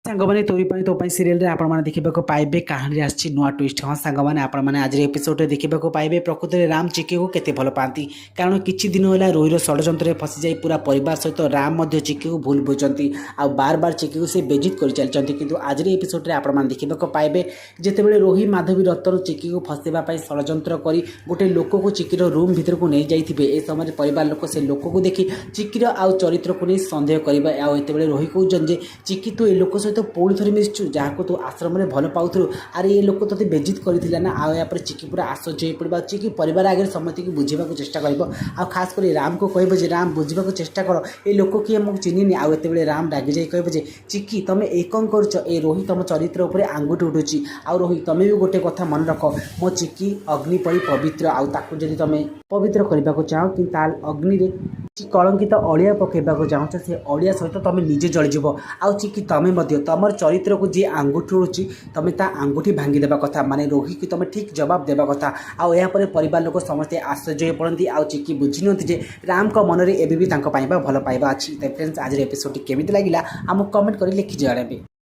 सांगमाने तोरी पानी तो सीरियल आपने देखा पाइबे कहानी आसी नुआ ट्विस्ट। हाँ सांगमाने आपने आज एपिसोड देखा पाइबे प्रकृत में राम चिकी को केते भल पाती कारण किछि दिन होला रोहिर षड्यंत्र फसी जाई पूरा परिवार सहित राम चिकी को भूल बुझती आ बार बार चिकी को से बेजित कर चलती किंतु आज एपिसोड आपने देखा पाइबे जितेबाला रोहि माधवी रतन चिकी को फसैवाई षड्यंत्र कर गोटे लोक को चिकीर रूम भीतर को नहीं जाइए ए समय परिवार लोक से लोक को देखी चिकीर आउ चरित्र को नहीं सन्देह करवा आते रोहि कहते चिकी तू ए लोक सहित पुणी थोड़ी मिशु जहाँ तू आश्रम में भल पाऊलु अरे ये लोक तोते बेजित करथिला ना आपर चिकी पूरा आश्चर्य हो पड़ा चिकी परिवार आगे समस्त की बुझा चेष्टा कर खास कर राम को कह राम बुझा चेष्टा कर ये लोक किए मुझे चिन्हनी आते राम रागी जाए कहे चिकी तुम एक कर रोहि तुम चरित्र उपर आंगुठी उठुची आ रोहि तुम भी गोटे कथा मन रख मो चिकी अग्नि परी पवित्र आदि तुम पवित्र करने को चाहो कि अग्नि रे कलंकित अड़िया पकेबा चाहूँ से अड़िया सहित तुम निजे जलिज आउ चिकी तुम तुम चरित्र को जी आंगुठी उड़ुची तुम ता आंगुठी भांगीदेवा कथा माने रोहि की तुम ठीक जवाब देवा कथा आउ यापर परिवार लोक समस्ते आश्चर्य पड़ती आउ चिकी बुझी नी राम को मन में एबी भी भल पाइबा अच्छी। फ्रेंड्स आज एपिसोड केमी लगे आमको कमेंट कर लिखि जणाबे।